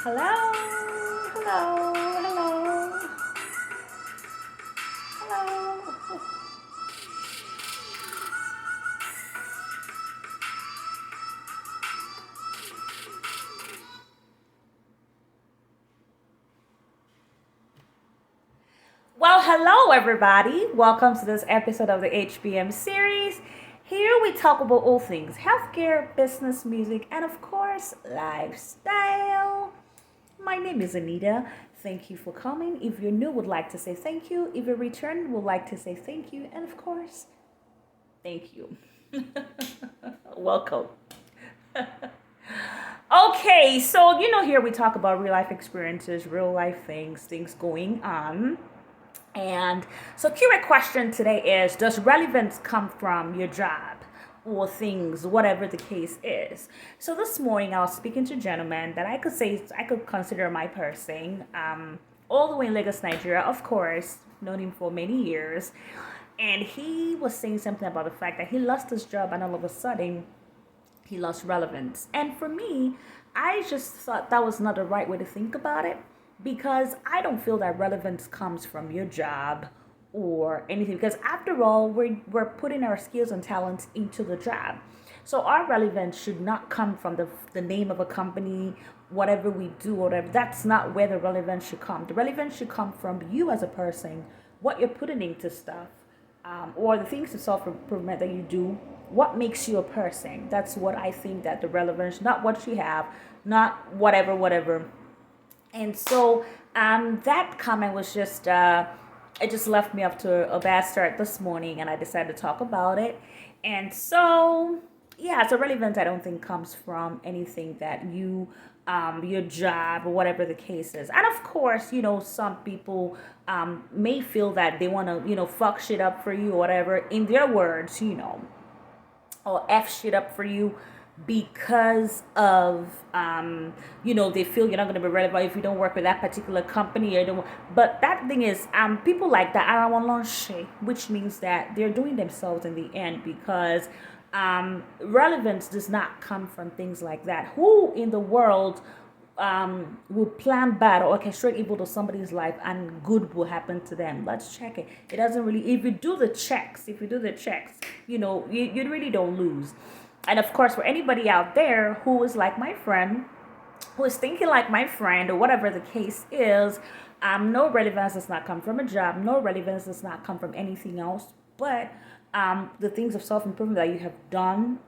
Hello, hello, hello, hello. Well, hello, everybody. Welcome to this episode of the HBM series. Here we talk about all things healthcare, business, music, and of course, lifestyle. My name is Anita. Thank you for coming. If you're new, would like to say thank you. If you're returned, would like to say thank you. And of course, thank you. Welcome. Okay, so here we talk about real life experiences, real life things going on. And so, Q&A question today is: does relevance come from your job or things, whatever the case is? So this morning, I was speaking to a gentleman that I could consider my person, all the way in Lagos, Nigeria. Of course, known him for many years, and he was saying something about the fact that he lost his job, and all of a sudden, he lost relevance. And for me, I just thought that was not the right way to think about it because I don't feel that relevance comes from your job or anything, because after all, we're putting our skills and talents into the job. So our relevance should not come from the name of a company, whatever we do, whatever. That's not where the relevance should come. The relevance should come from you as a person, what you're putting into stuff, or the things of self improvement that you do. What makes you a person? That's what I think that the relevance, not what you have, not whatever. And so that comment was just it just left me up to a bad start this morning, and I decided to talk about it. And so yeah, so relevance I don't think comes from anything that you your job or whatever the case is. And of course, some people may feel that they want to fuck shit up for you or whatever, in their words, or F shit up for you because of they feel you're not going to be relevant if you don't work with that particular company or don't. But that thing is, people like that are on launch, which means that they're doing themselves in the end, because relevance does not come from things like that. Who in the world will plan bad or orchestrate evil to somebody's life and good will happen to them? Let's check it. It doesn't really. If you do the checks, you really don't lose. And of course, for anybody out there who is like my friend, who is thinking like my friend, or whatever the case is, no relevance does not come from a job. No relevance does not come from anything else, but the things of self-improvement that you have done,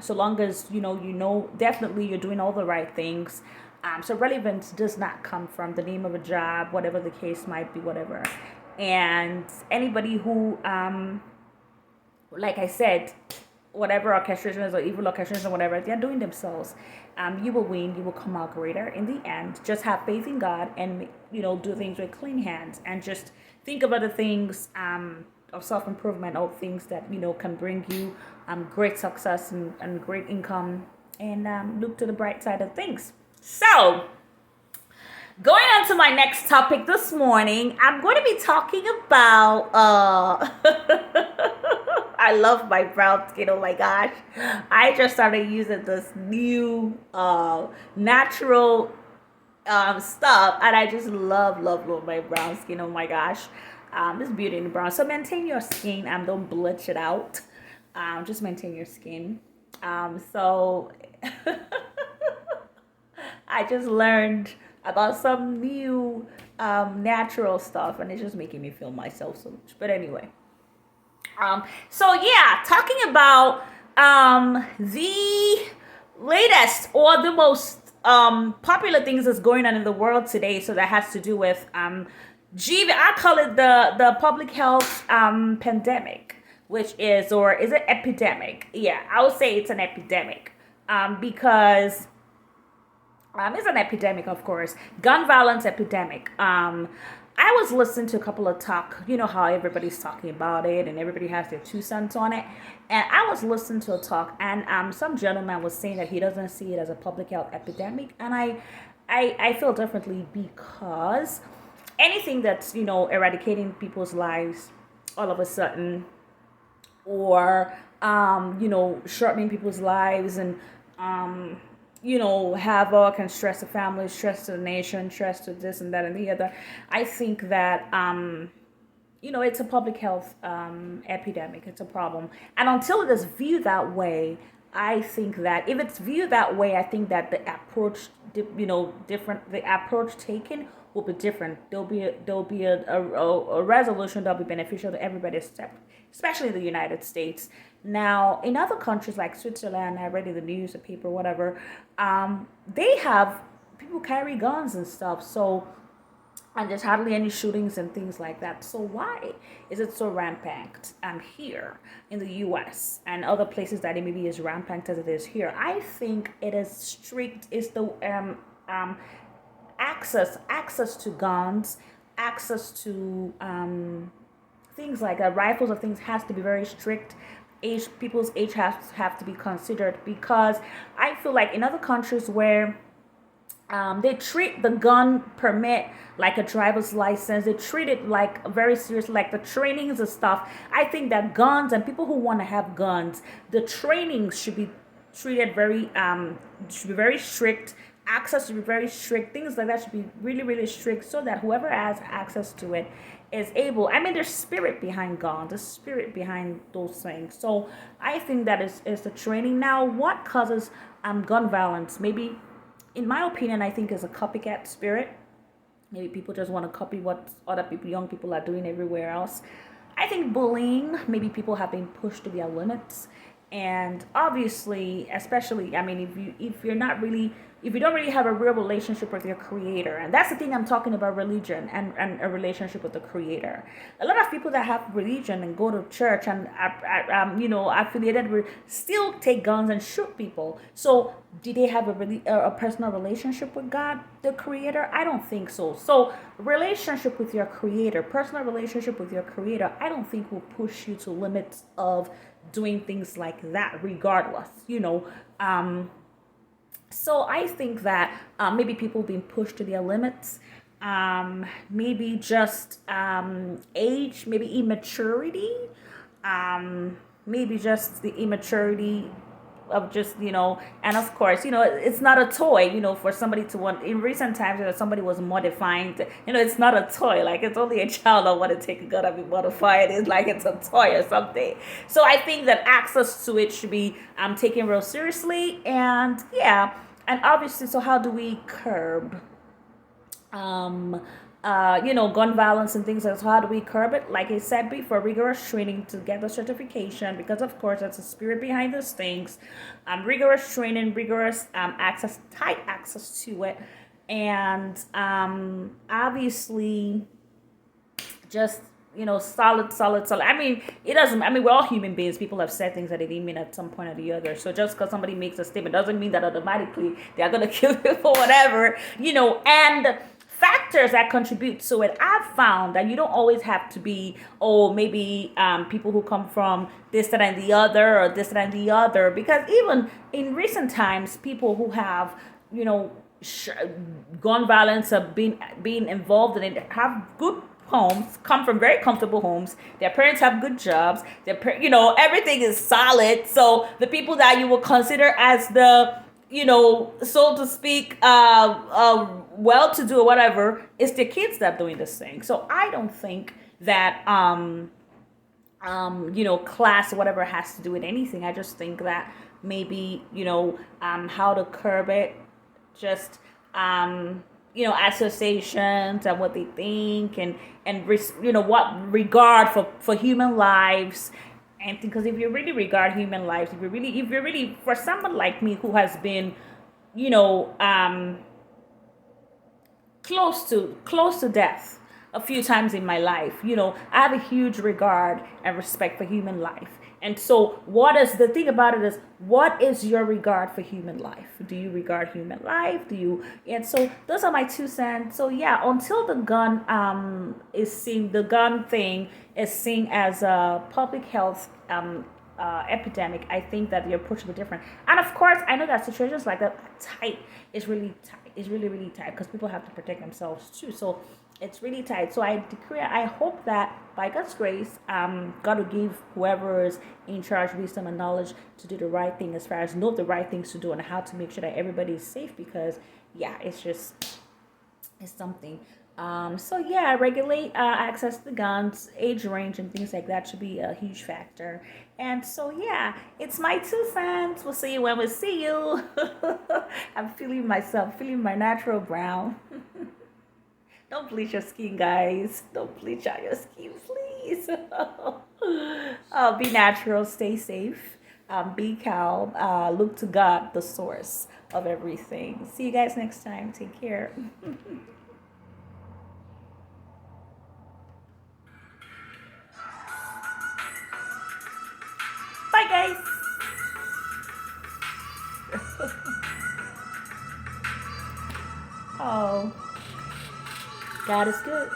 so long as definitely you're doing all the right things. So relevance does not come from the name of a job, whatever the case might be, whatever. And anybody who, like I said, whatever orchestrations or evil orchestrations or whatever they're doing themselves, you will win. You will come out greater in the end. Just have faith in God, and do things with clean hands, and just think about the things of self-improvement, or things that can bring you great success and great income, and look to the bright side of things. So, going on to my next topic this morning, I'm going to be talking about I love my brown skin. Oh my gosh, I just started using this new natural stuff, and I just love my brown skin. Oh my gosh, this beauty in the brown. So maintain your skin, don't bleach it out. Just maintain your skin. So I just learned about some new natural stuff, and it's just making me feel myself so much. But anyway, so yeah, talking about the latest or the most popular things that's going on in the world today. So that has to do with GV. I call it the public health pandemic, which is, or is it epidemic? Yeah, I would say it's an epidemic, because it's an epidemic, of course. Gun violence epidemic. I was listening to a couple of talk. You know how everybody's talking about it, and everybody has their 2 cents on it. And I was listening to a talk, and some gentleman was saying that he doesn't see it as a public health epidemic, and I feel differently, because anything that's eradicating people's lives all of a sudden, or shortening people's lives, and havoc and stress to families, stress to the nation, stress to this and that and the other. I think that it's a public health epidemic. It's a problem, and until it is viewed that way, I think that if it's viewed that way, I think that the approach, different. The approach taken will be different. There'll be a resolution that'll be beneficial to everybody, especially in the United States. Now, in other countries like Switzerland, I read in the news, the paper, whatever, they have people carry guns and stuff. So and there's hardly any shootings and things like that. So why is it so rampant here in the U.S. and other places that it maybe is rampant as it is here? I think it is strict. Is the access to guns, access to things like rifles or things has to be very strict. People's age have to be considered, because I feel like in other countries where they treat the gun permit like a driver's license. They treat it like very serious, like the trainings and stuff. I think that guns and people who want to have guns, the trainings should be treated should be very strict. Access should be very strict. Things like that should be really, really strict, so that whoever has access to it is able. I mean, there's spirit behind guns, there's spirit behind those things. So I think that is the training. Now, what causes gun violence? Maybe, in my opinion, I think is a copycat spirit. Maybe people just want to copy what other people, young people, are doing everywhere else. I think bullying. Maybe people have been pushed to their limits, and obviously, especially, I mean, if you don't really have a real relationship with your creator, and that's the thing I'm talking about, religion and a relationship with the creator. A lot of people that have religion and go to church and affiliated with still take guns and shoot people. So did they have a personal relationship with God, the creator? I don't think so. So relationship with your creator, personal relationship with your creator, I don't think will push you to limits of doing things like that, regardless. So I think that maybe people being pushed to their limits, maybe just age, maybe immaturity, maybe just the immaturity of just, and of course, it's not a toy, for somebody to want. In recent times, somebody was modifying, it's not a toy, like it's only a child that want to take a gun and be modified. It's like it's a toy or something. So I think that access to it should be taken real seriously, and yeah. And obviously, so how do we curb, gun violence and things like that? So how do we curb it? Like I said before, rigorous training to get the certification, because of course that's the spirit behind those things. Rigorous training, rigorous access, tight access to it, and obviously, just solid. I mean, we're all human beings. People have said things that they didn't mean at some point or the other. So just because somebody makes a statement doesn't mean that automatically they're going to kill you for whatever, and factors that contribute to it. I've found that you don't always have to be, maybe people who come from this, that, and the other, or this, that, and the other, because even in recent times, people who have, gun violence have been involved in it have good homes, come from very comfortable homes. Their parents have good jobs. Everything is solid. So the people that you will consider as the, so to speak, well-to-do or whatever, it's the kids that are doing this thing. So I don't think that class or whatever has to do with anything. I just think that maybe how to curb it, just associations and what they think, and what regard for human lives, and because if you really regard human lives, if you're really for someone like me who has been close to death a few times in my life, I have a huge regard and respect for human life. And so the thing about it is, what is your regard for human life? Do you regard human life? And so those are my 2 cents. So yeah, until the gun the gun thing is seen as a public health epidemic, I think that the approach will be different. And of course, I know that situations like that is really tight. It's really, really tight because people have to protect themselves too. So It's really tight. So I declare, I hope that by God's grace, God will give whoever is in charge wisdom and knowledge to do the right thing, as far as know the right things to do and how to make sure that everybody is safe. Because yeah, it's something. So yeah, regulate access to guns, age range, and things like that should be a huge factor. And so yeah, it's my 2 cents. We'll see you when we see you. I'm feeling myself, feeling my natural brown. Don't bleach your skin, guys. Don't bleach out your skin, please. Be natural, stay safe, be calm, look to God, the source of everything. See you guys next time. Take care. Bye, guys. Oh, God is good.